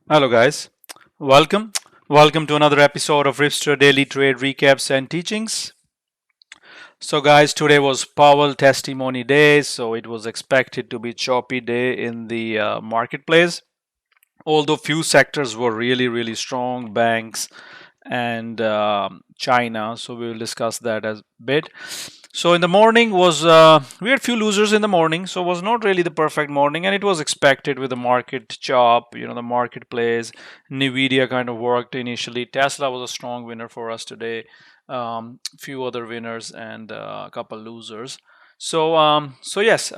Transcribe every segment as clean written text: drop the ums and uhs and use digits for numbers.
Hello guys, welcome. Welcome to another episode of Ripster Daily Trade Recaps and Teachings. So guys, today was Powell testimony day, so it was expected to be choppy day in the marketplace. Although few sectors were really strong, banks and China, so we will discuss that as bit. So in the morning was we had few losers in the morning, so it was not really the perfect morning, and it was expected with the market chop. The marketplace. NVDA kind of worked initially. Tesla was a strong winner for us today. Few other winners and a couple losers. So yes,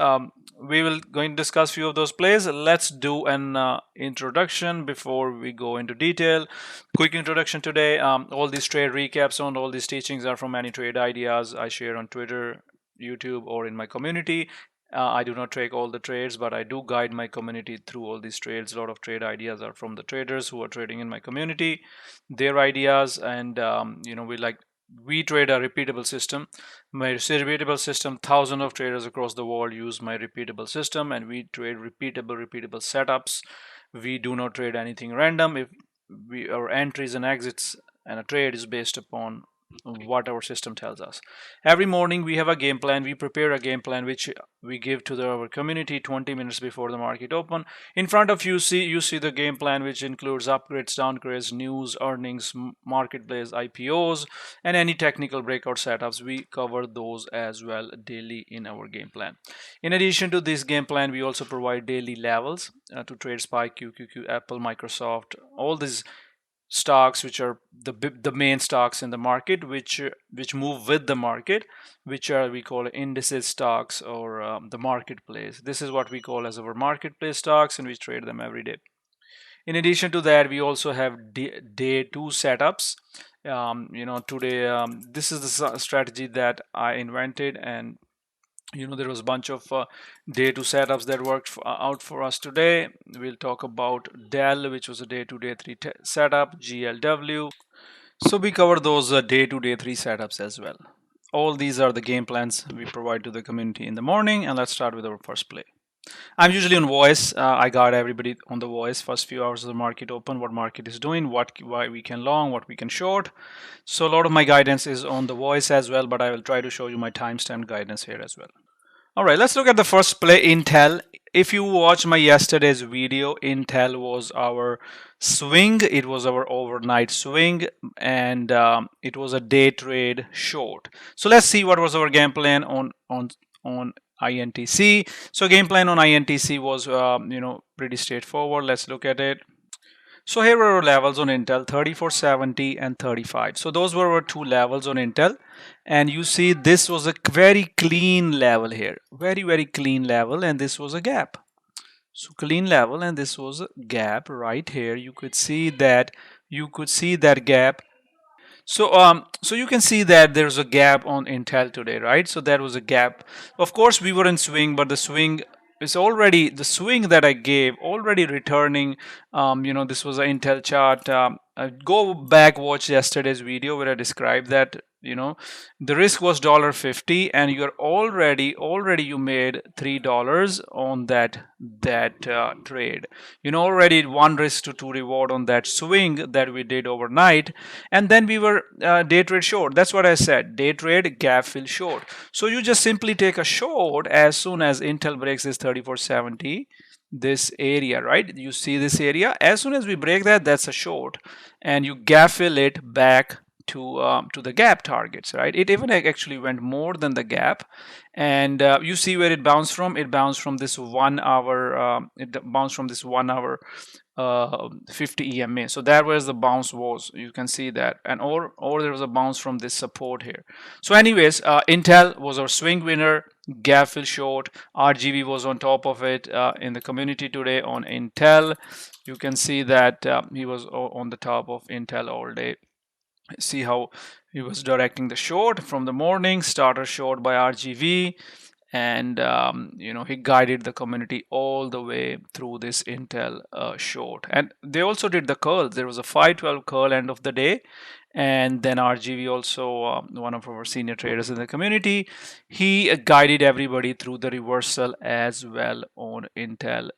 we will going to discuss few of those plays. Let's do an introduction before we go into detail. Quick introduction today. All these trade recaps on all these teachings are from any trade ideas I share on Twitter, YouTube, or in my community. I do not take all the trades, but I do guide my community through all these trades. A lot of trade ideas are from the traders who are trading in my community, their ideas, and we trade a repeatable system. My repeatable system, thousands of traders across the world use my repeatable system, and we trade repeatable setups. We do not trade anything random. If our entries and exits and a trade is based upon what our system tells us. Every morning we have a game plan. We prepare a game plan which we give to our community 20 minutes before the market open. In front of you see the game plan, which includes upgrades, downgrades, news, earnings, marketplace, IPOs, and any technical breakout setups. We cover those as well daily in our game plan. In addition to this game plan, we also provide daily levels to trade SPY, QQQ, Apple, Microsoft, all these stocks which are the main stocks in the market, which move with the market, which are we call indices stocks, or the marketplace. This is what we call as our marketplace stocks, and we trade them every day. In addition to that, we also have day two setups. Today, this is the strategy that I invented, and there was a bunch of day two setups that worked out for us today. We'll talk about DELL, which was a day two, day three setup, GLW. So we cover those day two, day three setups as well. All these are the game plans we provide to the community in the morning. And let's start with our first play. I'm usually on voice. I got everybody on the voice. First few hours of the market open, what market is doing, why we can long, what we can short. So a lot of my guidance is on the voice as well, but I will try to show you my timestamp guidance here as well. All right, let's look at the first play, Intel. If you watch my yesterday's video, Intel was our swing. It was our overnight swing, and it was a day trade short. So let's see what was our game plan on INTC. So game plan on INTC was pretty straightforward. Let's look at it. So here were our levels on Intel, 3470 and 35. So those were our two levels on Intel. And you see this was a very clean level here. Very clean level, and this was a gap. So clean level, and this was a gap right here. You could see that gap. So you can see that there's a gap on Intel today, right? So there was a gap. Of course, we were in swing, but the swing is already the swing that I gave already returning. This was an Intel chart. Go back, watch yesterday's video where I described that. The risk was $50, and you're already you made $3 on that trade. Already one risk to two reward on that swing that we did overnight, and then we were day trade short. That's what I said. Day trade gap fill short. So you just simply take a short as soon as Intel breaks this 3470. This area, right? You see this area. As soon as we break that, that's a short, and you gap fill it back to the gap targets, right? It even actually went more than the gap, and you see where it bounced from. It bounced from this 1 hour. It bounced from this 1 hour 50 EMA. So that was the bounce was. You can see that, and or there was a bounce from this support here. So anyways, Intel was our swing winner. Gap fill short. RGB was on top of it in the community today on Intel. You can see that he was on the top of Intel all day. See how he was directing the short from the morning, starter short by RGV, and he guided the community all the way through this Intel short. And they also did the curl. There was a 512 curl end of the day, and then RGV also, one of our senior traders in the community, he guided everybody through the reversal as well on Intel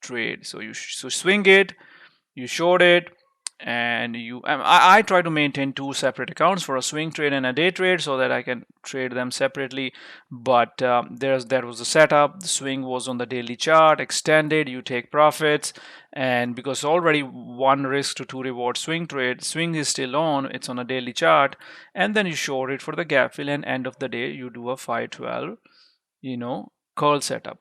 trade. So you swing it, you short it, and I try to maintain two separate accounts for a swing trade and a day trade so that I can trade them separately. But that was the setup. The swing was on the daily chart, extended, you take profits, and because already one risk to two reward swing trade, swing is still on, it's on a daily chart, and then you short it for the gap fill, and end of the day you do a 512 curl setup.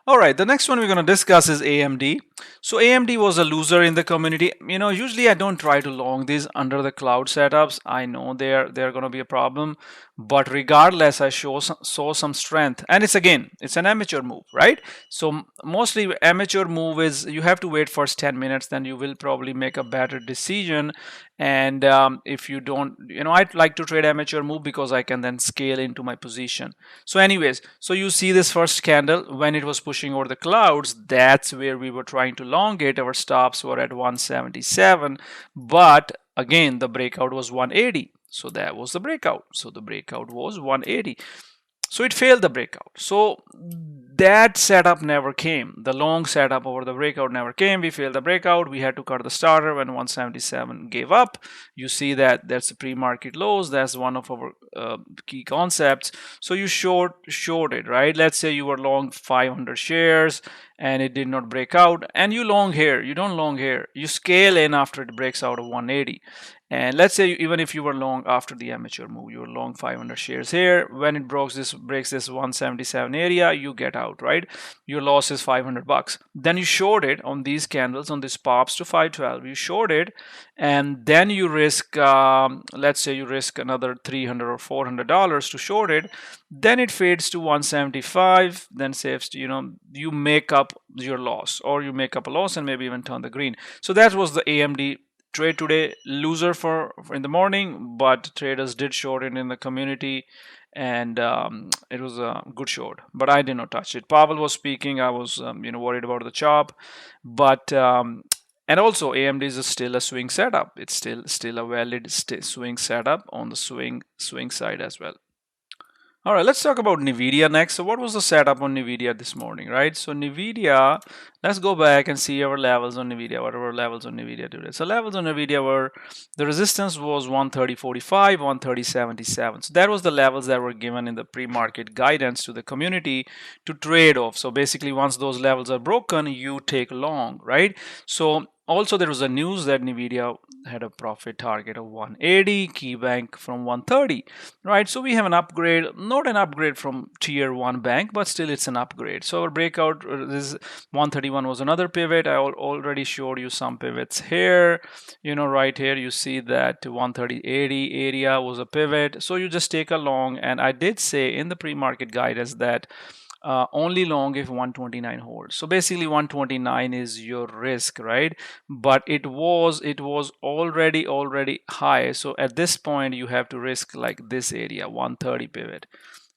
All right, the next one we're going to discuss is AMD. So AMD was a loser in the community. Usually I don't try to long these under the cloud setups. I know they're going to be a problem, but regardless, I saw some strength. And it's an amateur move, right? So mostly amateur move is you have to wait first 10 minutes, then you will probably make a better decision. And if you don't, I'd like to trade amateur move because I can then scale into my position. So anyways, so you see this first candle when it was pushing over the clouds, that's where we were trying to long it. Our stops were at 177, but again the breakout was 180. So that was the breakout. So the breakout was 180. So it failed the breakout. So that setup never came. The long setup over the breakout never came. We failed the breakout. We had to cut the starter when 177 gave up. You see that that's the pre-market lows. That's one of our key concepts. So you shorted, right? Let's say you were long 500 shares and it did not break out, and you long here. You don't long here. You scale in after it breaks out of 180. And let's say even if you were long after the amateur move, you were long 500 shares here. When it breaks this 177 area, you get out, right? Your loss is 500 bucks. Then you short it on these candles, on these pops to 512. You short it, and then you risk, let's say you risk another $300 or $400 to short it. Then it fades to 175. Then saves, you make up your loss, or you make up a loss and maybe even turn the green. So that was the AMD trade today. Loser for in the morning, but traders did short it in the community, and it was a good short, but I did not touch it. Pavel was speaking. I was worried about the chop, but and also AMD is still a swing setup. It's still a valid swing setup on the swing side as well. All right, let's talk about NVIDIA next. So what was the setup on NVIDIA this morning, right? So NVIDIA, let's go back and see our levels on NVIDIA. What are our levels on NVIDIA today? So levels on NVIDIA were, the resistance was 130.45, 130.77. So that was the levels that were given in the pre-market guidance to the community to trade off. So basically once those levels are broken, you take long, right? So also there was a news that NVIDIA had a profit target of 180, KeyBank from 130, right? So we have an upgrade, not an upgrade from tier 1 bank, but still it's an upgrade. So our breakout, this 131 was another pivot. I already showed you some pivots here. Right here you see that 130.80 area was a pivot. So you just take a long, and I did say in the pre-market guidance that only long if 129 holds. So basically 129 is your risk, right? But it was already high. So at this point you have to risk like this area, 130 pivot,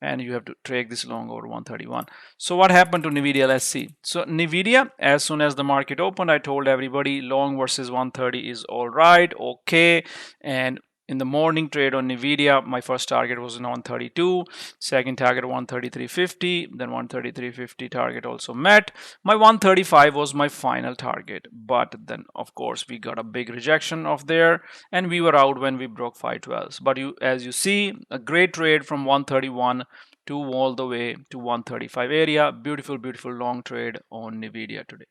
and you have to take this long over 131. So what happened to NVIDIA? Let's see. So NVIDIA, as soon as the market opened, I told everybody long versus 130 is all right, okay. And in the morning trade on NVIDIA, my first target was in 132, second target 133.50, then 133.50 target also met. My 135 was my final target, but then of course we got a big rejection of there, and we were out when we broke 512s. But as you see, a great trade from 131 to all the way to 135 area. Beautiful long trade on NVIDIA today.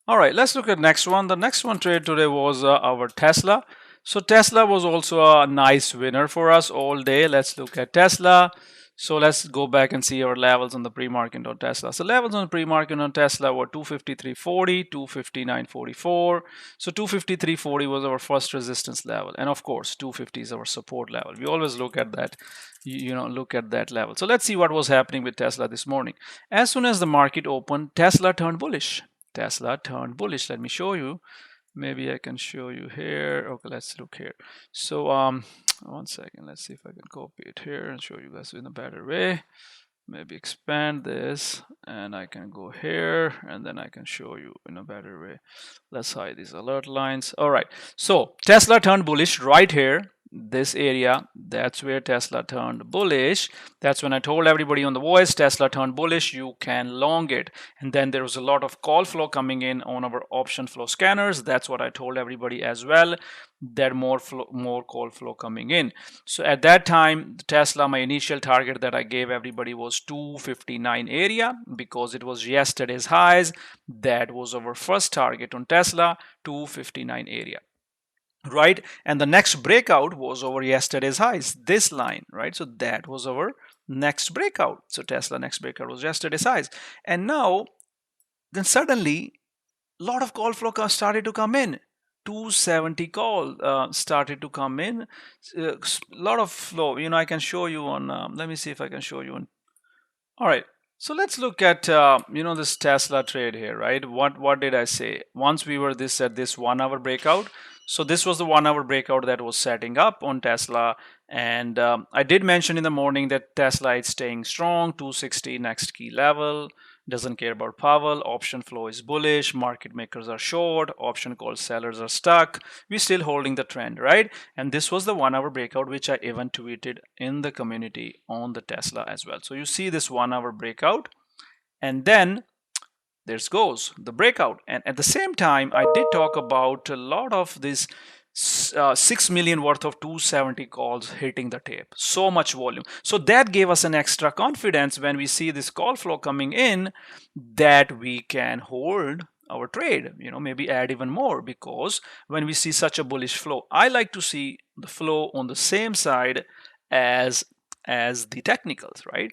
All right, let's look at next one. The next one trade today was our Tesla. So Tesla was also a nice winner for us all day. Let's look at Tesla. So let's go back and see our levels on the pre-market on Tesla. So levels on the pre-market on Tesla were 253.40, 259.44. So 253.40 was our first resistance level, and of course 250 is our support level. We always look at that, look at that level. So let's see what was happening with Tesla this morning. As soon as the market opened, Tesla turned bullish. Tesla turned bullish. Let me show you. Maybe I can show you here. Okay, let's look here. So one second, let's see if I can copy it here and show you guys in a better way. Maybe expand this, and I can go here, and then I can show you in a better way. Let's hide these alert lines. All right, so Tesla turned bullish right here. this area, that's where Tesla turned bullish. That's when I told everybody on the voice, Tesla turned bullish, you can long it. And then there was a lot of call flow coming in on our option flow scanners. That's what I told everybody as well, that more call flow coming in. So at that time, Tesla, my initial target that I gave everybody was 259 area, because it was yesterday's highs. That was our first target on Tesla, 259 area, right? And the next breakout was over yesterday's highs, this line, right? So that was our next breakout. So Tesla next breakout was yesterday's highs. And now then suddenly a lot of call flow started to come in. 270 call started to come in, a lot of flow. I can show you on let me see if I can show you on. All right, so let's look at this Tesla trade here, right? What did I say? Once we were at this 1 hour breakout. So this was the 1 hour breakout that was setting up on Tesla, and I did mention in the morning that Tesla is staying strong. 260 next key level. Doesn't care about Powell. Option flow is bullish. Market makers are short. Option call sellers are stuck. We're still holding the trend, right? And this was the 1 hour breakout, which I even tweeted in the community on the Tesla as well. So you see this 1 hour breakout, and then there goes the breakout. And at the same time, I did talk about a lot of this 6 million worth of 270 calls hitting the tape. So much volume. So that gave us an extra confidence when we see this call flow coming in, that we can hold our trade, maybe add even more, because when we see such a bullish flow, I like to see the flow on the same side as the technicals, right?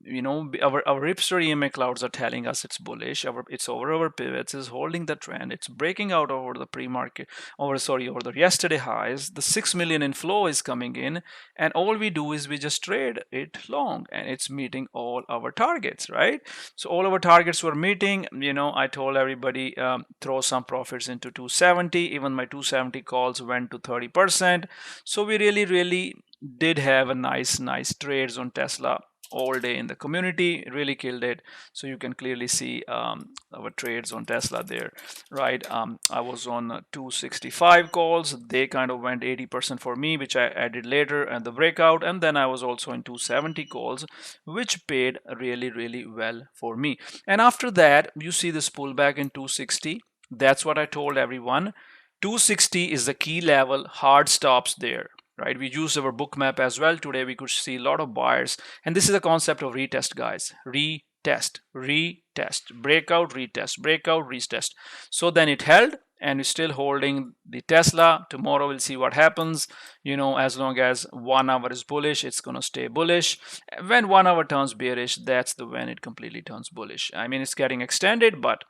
Our Ripster EMA Clouds are telling us it's bullish. It's over our pivots, is holding the trend. It's breaking out over the pre-market, over the yesterday highs. The 6 million in flow is coming in, and all we do is we just trade it long, and it's meeting all our targets, right? So all our targets were meeting. I told everybody throw some profits into 270. Even my 270 calls went to 30%. So we really did have a nice trades on Tesla all day in the community. Really killed it. So you can clearly see our trades on Tesla there, right? I was on 265 calls. They kind of went 80% for me, which I added later, and the breakout. And then I was also in 270 calls, which paid really well for me. And after that, you see this pullback in 260. That's what I told everyone. 260 is the key level, hard stops there, right? We use our book map as well. Today we could see a lot of buyers, and this is the concept of retest, guys. Retest, breakout, retest, breakout, retest. So then it held, and we're still holding the Tesla. Tomorrow we'll see what happens. As long as 1 hour is bullish, it's going to stay bullish. When 1 hour turns bearish, that's when it completely turns bullish. I mean, it's getting extended, but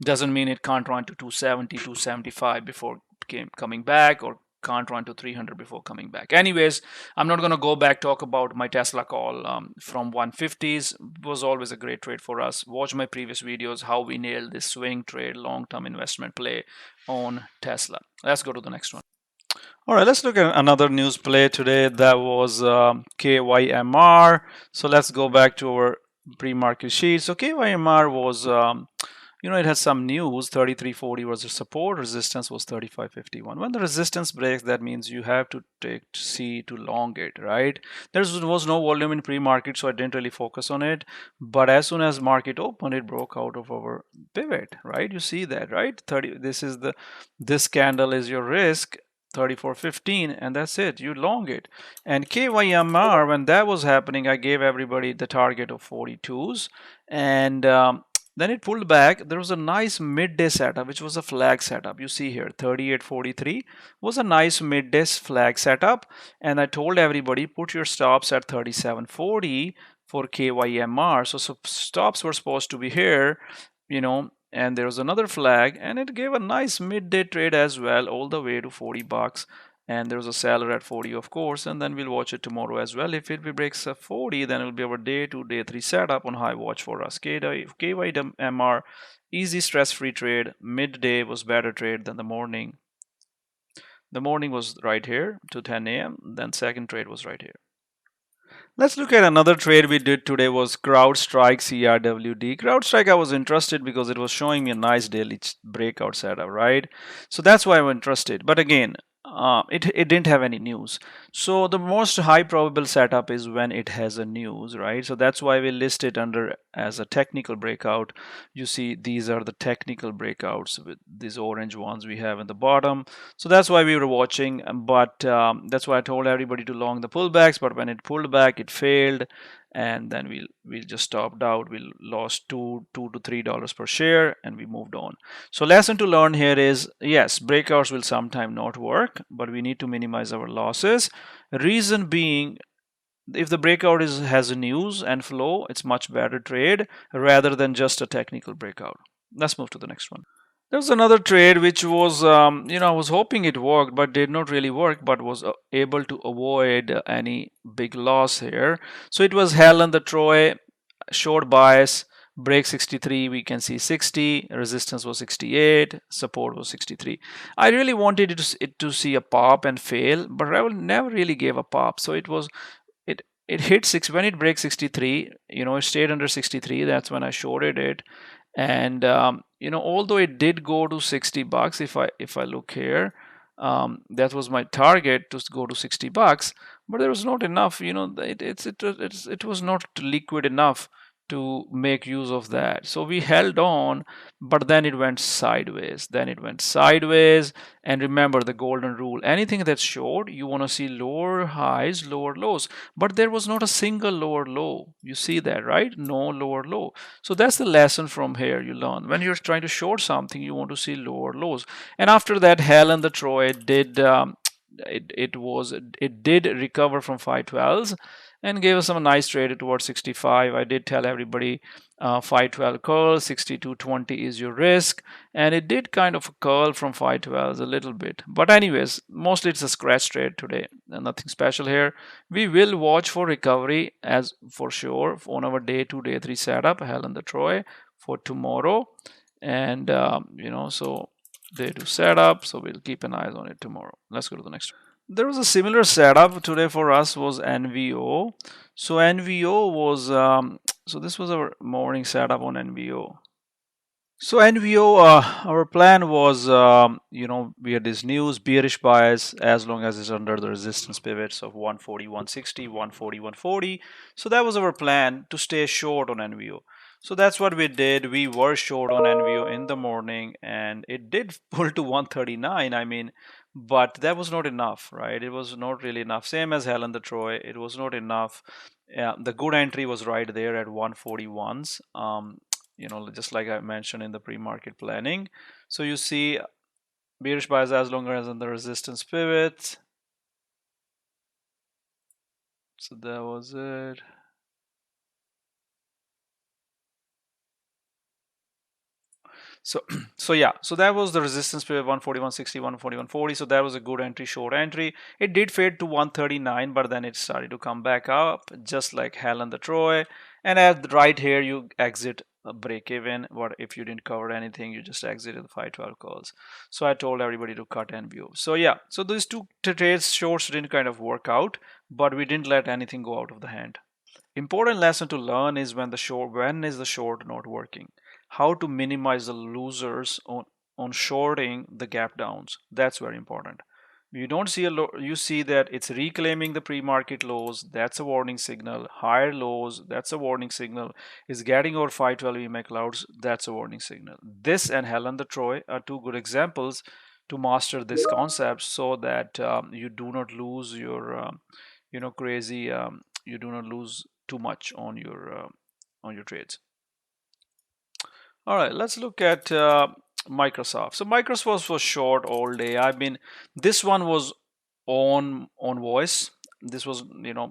doesn't mean it can't run to 270, 275 before coming back, or can't run to 300 before coming back. Anyways, I'm not going to go back talk about my Tesla call from 150s. It was always a great trade for us. Watch my previous videos how we nailed this swing trade long-term investment play on Tesla. Let's go to the next one. All right, let's look at another news play today. That was KYMR. So let's go back to our pre-market sheet. So KYMR was it has some news. 3340 was the support, resistance was 3551. When the resistance breaks, that means you have to take C to long it, right? There was no volume in pre-market, so I didn't really focus on it. But as soon as market opened, it broke out of our pivot, right? You see that, right? This candle is your risk, 34.15, and that's it. You long it. And KYMR, when that was happening, I gave everybody the target of 42s, and then it pulled back. There was a nice midday setup, which was a flag setup. You see here, 38.43 was a nice midday flag setup. And I told everybody, put your stops at 37.40 for KYMR. So stops were supposed to be here, and there was another flag, and it gave a nice midday trade as well, all the way to 40 bucks. And there was a seller at 40, of course, and then we'll watch it tomorrow as well. If it breaks 40, then it will be our day 2, day 3 setup on high watch for us. KYMR, easy stress-free trade. Midday was better trade than the morning. The morning was right here to 10 a.m. Then second trade was right here. Let's look at another trade we did today was CrowdStrike CRWD. CrowdStrike I was interested because it was showing me a nice daily breakout setup, right? So that's why I'm interested. But again, it didn't have any news. So the most high probable setup is when it has a news, right? So that's why we list it under as a technical breakout. You see these are the technical breakouts with these orange ones we have in the bottom. So that's why we were watching, but that's why I told everybody to long the pullbacks. But when it pulled back, it failed, and then we just stopped out. We lost two to $3 per share, and we moved on. So lesson to learn here is, yes, breakouts will sometime not work, but we need to minimize our losses. Reason being, if the breakout has a news and flow, it's much better trade rather than just a technical breakout. Let's move to the next one. There was another trade which was, I was hoping it worked, but did not really work, but was able to avoid any big loss here. So it was HELE and the Troy, short bias, break 63, we can see 60, resistance was 68, support was 63. I really wanted it to see a pop and fail, but Revel never really gave a pop. So it hit six when it breaks 63, it stayed under 63. That's when I shorted it. And although it did go to $60, if I look here, that was my target to go to $60, but there was not enough. It was not liquid enough to make use of that. So we held on, but then it went sideways. And remember the golden rule: anything that's short, you want to see lower highs, lower lows. But there was not a single lower low. You see that, right? No lower low. So that's the lesson from here you learn. When you're trying to short something, you want to see lower lows. And after that, HELE and the Troy did it did recover from 512s and gave us some nice trade towards 65. I did tell everybody 512 curl, 62.20 is your risk, and it did kind of curl from 512s a little bit. But anyways, mostly it's a scratch trade today, nothing special here. We will watch for recovery as for sure on our day 2, day 3 setup, HELE and the Troy for tomorrow, and so day 2 setup. So we'll keep an eye on it tomorrow. Let's go to the next one. There was a similar setup today for us was NVO. So NVO was so this was our morning setup on NVO. So NVO, our plan was, we had this news bearish bias as long as it's under the resistance pivots of 140, 160, 140, 140. So that was our plan, to stay short on NVO. So that's what we did. We were short on NVO in the morning, and it did pull to 139. I mean, but that was not enough, right? It was not really enough. Same as HELE and the Troy, it was not enough. The good entry was right there at 141s. Just like I mentioned in the pre-market planning. So you see bearish bias as long as in the resistance pivot. So that was it. So yeah, so that was the resistance pivot 140, 160, 140, 140. So that was a good entry, short entry. It did fade to 139, but then it started to come back up, just like HELE and the Troy. And at right here, you exit a break even. What if you didn't cover anything? You just exited the 512 calls. So I told everybody to cut NVO. So yeah, so these two trades shorts didn't kind of work out, but we didn't let anything go out of the hand. Important lesson to learn is when is the short not working? How to minimize the losers on shorting the gap downs. That's very important. You don't see you see that it's reclaiming the pre-market lows. That's a warning signal. Higher lows. That's a warning signal. Is getting over 512 EMA Clouds. That's a warning signal. This and HELE and the Troy are two good examples to master this concept, so that you do not lose your crazy. You do not lose too much on your trades. All right, let's look at Microsoft. So Microsoft was short all day. I mean, this one was on voice. This was,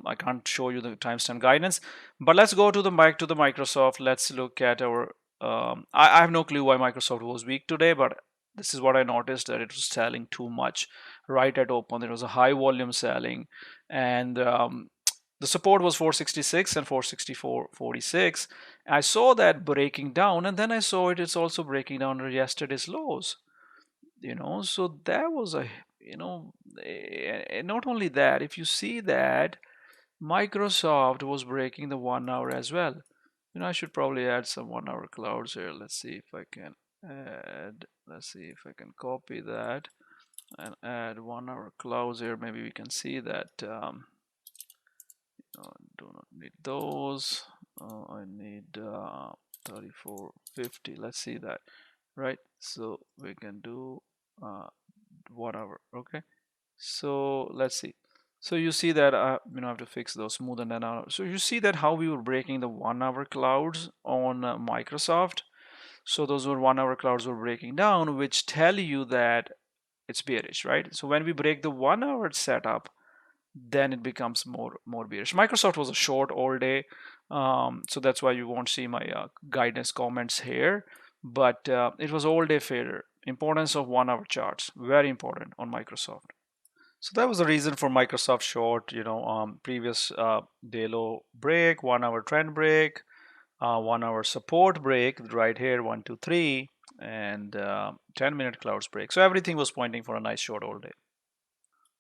I can't show you the timestamp guidance, but let's go to the Microsoft. Let's look at our. I have no clue why Microsoft was weak today, but this is what I noticed, that it was selling too much right at open. There was a high volume selling, and the support was 466 and 464.46. I saw that breaking down, and then I saw it's also breaking down under yesterday's lows. So that was not only that, if you see that Microsoft was breaking the 1 hour as well. I should probably add some 1 hour clouds here. Let's see if I can copy that. and add 1 hour clouds here. Maybe we can see that do not need those. I need 3450. Let's see that, right? So we can do 1 hour. Okay, so let's see. So you see that I have to fix those smoother than hour. So you see that how we were breaking the 1 hour clouds on Microsoft. So those were 1 hour clouds were breaking down, which tell you that it's bearish, right? So when we break the 1 hour setup, then it becomes more bearish. Microsoft was a short all day, so that's why you won't see my guidance comments here. But it was all day failure. Importance of 1 hour charts, very important on Microsoft. So that was the reason for Microsoft short. Previous day low break, 1 hour trend break, 1 hour support break right here, 1, 2, 3, and 10-minute clouds break. So everything was pointing for a nice short all day.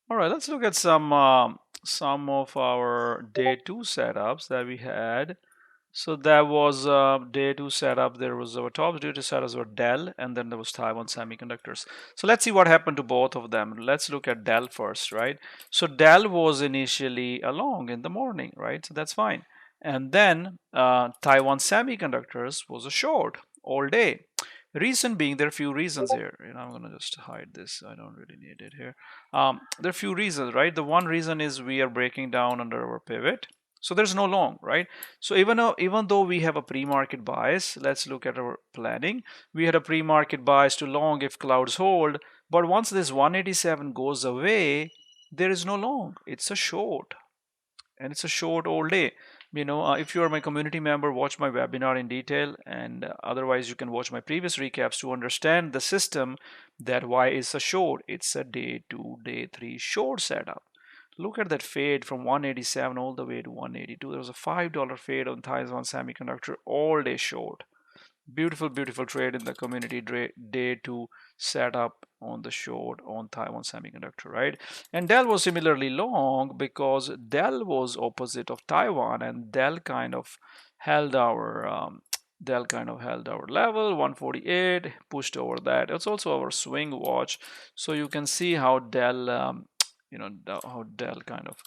All right, let's look at some of our day 2 setups that we had. So that was day 2 setup. There was our top day 2 setups were Dell, and then there was Taiwan Semiconductors. So let's see what happened to both of them. Let's look at Dell first, right? So Dell was initially a long in the morning, right? So that's fine. And then Taiwan Semiconductors was a short all day. Reason being, there are a few reasons here. I'm gonna just hide this. I don't really need it here. There are a few reasons, right? The one reason is we are breaking down under our pivot. So there's no long, right? So even though we have a pre-market bias, let's look at our planning. We had a pre-market bias to long if clouds hold, but once this 187 goes away, there is no long. It's a short, and it's a short all day. If you are my community member, watch my webinar in detail, and otherwise you can watch my previous recaps to understand the system that why it's a short. It's a day 2, day 3 short setup. Look at that fade from 187 all the way to 182. There was a $5 fade on Taiwan Semiconductor all day short. Beautiful, beautiful trade in the community day 2 setup on the short on Taiwan Semiconductor, right? And Dell was similarly long because Dell was opposite of Taiwan, and Dell kind of held our level 148, pushed over that. It's also our swing watch, so you can see how Dell how Dell kind of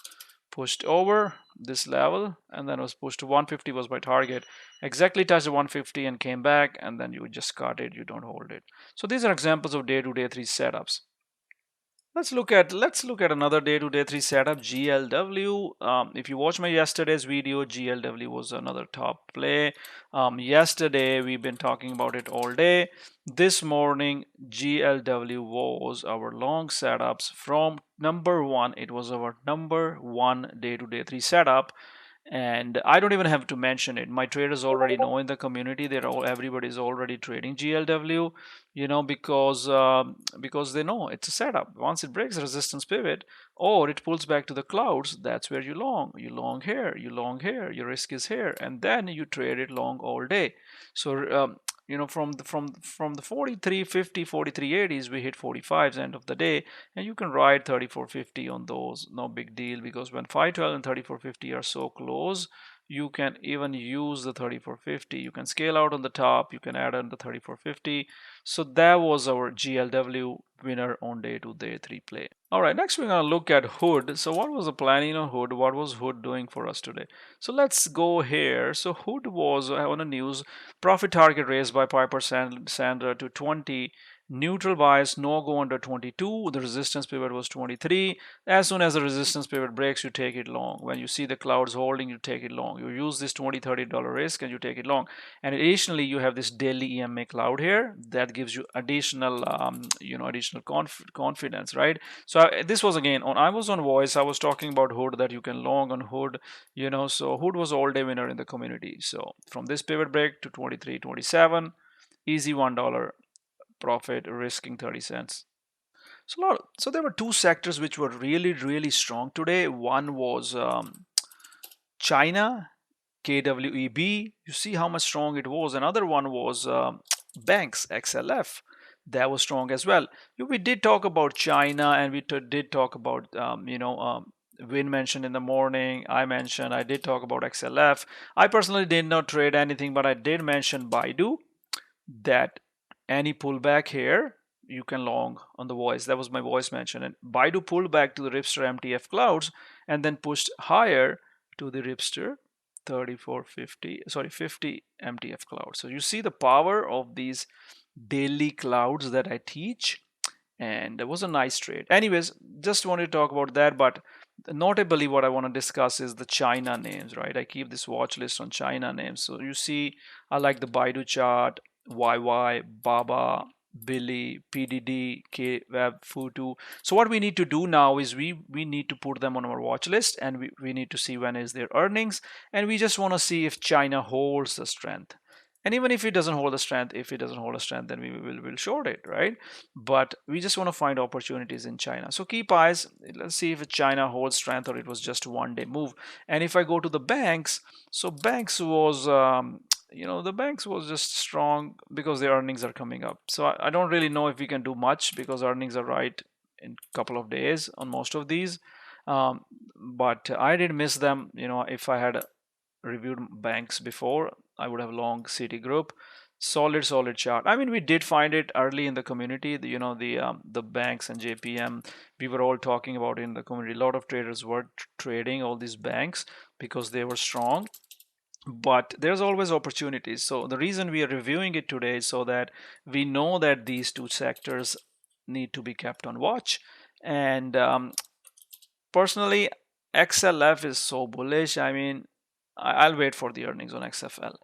pushed over this level, and then was pushed to 150 was my target, exactly touched the 150 and came back, and then you just cut it, you don't hold it. So these are examples of day 2 day 3 setups. Let's look at another day 2 day 3 setup, GLW. If you watch my yesterday's video, GLW was another top play. Yesterday we've been talking about it all day. This morning GLW was our long setups from number 1. It was our number 1 day 2 day 3 setup, and I don't even have to mention it. My traders already know in the community. Everybody's already trading GLW, because they know it's a setup. Once it breaks the resistance pivot or it pulls back to the clouds, that's where you long. You long here, you long here, your risk is here, and then you trade it long all day. So from the 43.50 43.80s, we hit 45s end of the day, and you can ride 34.50 on those, no big deal, because when 512 and 34.50 are so close, you can even use the 34.50. You can scale out on the top, you can add on the 34.50. So that was our GLW winner on day 2 day 3 play. All right, next we're going to look at Hood. So what was the planning on Hood? What was Hood doing for us today? So let's go here. So Hood was on the news, profit target raised by Piper Sandler to 20, neutral bias, no go under 22, the resistance pivot was 23. As soon as the resistance pivot breaks, you take it long. When you see the clouds holding, you take it long. You use this $20-$30 risk and you take it long. And additionally, you have this daily EMA cloud here that gives you additional confidence, right? So this was again I was on voice, I was talking about Hood, that you can long on Hood, so Hood was all day winner in the community. So from this pivot break to 23.27, easy $1 profit, risking 30 cents. So there were two sectors which were really, really strong today. One was China, KWEB. You see how much strong it was. Another one was banks, XLF. That was strong as well. We did talk about China, and we did talk about Win mentioned in the morning. I did talk about XLF. I personally did not trade anything, but I did mention Baidu, that any pullback here, you can long on the voice. That was my voice mention. And Baidu pulled back to the Ripster MTF clouds and then pushed higher to the Ripster 50 MTF cloud. So you see the power of these daily clouds that I teach, and it was a nice trade. Anyways, just wanted to talk about that, but notably what I want to discuss is the China names, right? I keep this watch list on China names. So you see, I like the Baidu chart, YY, Baba, Billy, PDD, KWEB, Futu. So what we need to do now is we need to put them on our watch list, and we need to see when is their earnings, and we just want to see if China holds the strength. And even if it doesn't hold a strength, then we'll short it, right? But we just want to find opportunities in China. So keep eyes. Let's see if China holds strength or it was just a one-day move. And if I go to the banks, so banks was the banks was just strong because their earnings are coming up. So I don't really know if we can do much because earnings are right in a couple of days on most of these. But I did miss them. If I had reviewed banks before, I would have long Citigroup. Solid chart. I mean, we did find it early in the community. The banks and JPM, we were all talking about it in the community. A lot of traders were trading all these banks because they were strong. But there's always opportunities. So the reason we are reviewing it today is so that we know that these two sectors need to be kept on watch. And personally, XLF is so bullish. I mean, I'll wait for the earnings on XFL.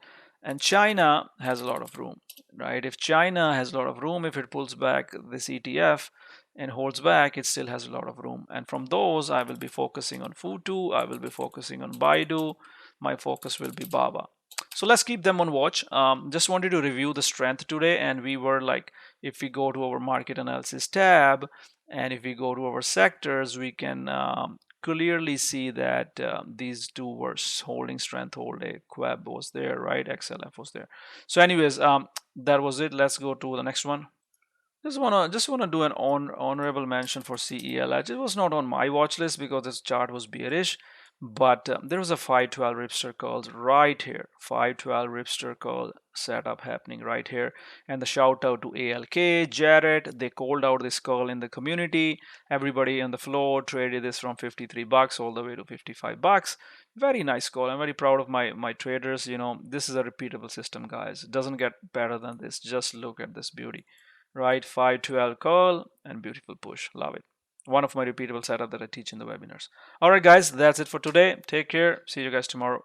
And China has a lot of room, right? If China has a lot of room, if it pulls back this ETF and holds back, it still has a lot of room. And from those, I will be focusing on Futu, I will be focusing on Baidu, my focus will be Baba. So let's keep them on watch. Just wanted to review the strength today, and we were like, if we go to our market analysis tab, and if we go to our sectors, we can clearly see that these two were holding strength all day. KWEB was there, right? XLF was there. So anyways, that was it. Let's go to the next one. Just wanna do an honorable mention for CELH. It was not on my watch list because this chart was bearish, but there was a 512 Ripster curls right here. 512 Ripster curl setup happening right here, and the shout out to ALK, Jarrett. They called out this curl in the community. Everybody on the floor traded this from 53 bucks all the way to 55 bucks. Very nice call. I'm very proud of my traders. This is a repeatable system, guys. It doesn't get better than this. Just look at this beauty. Right, 512 curl and beautiful push. Love it. One of my repeatable setup that I teach in the webinars. All right, guys, that's it for today. Take care. See you guys tomorrow.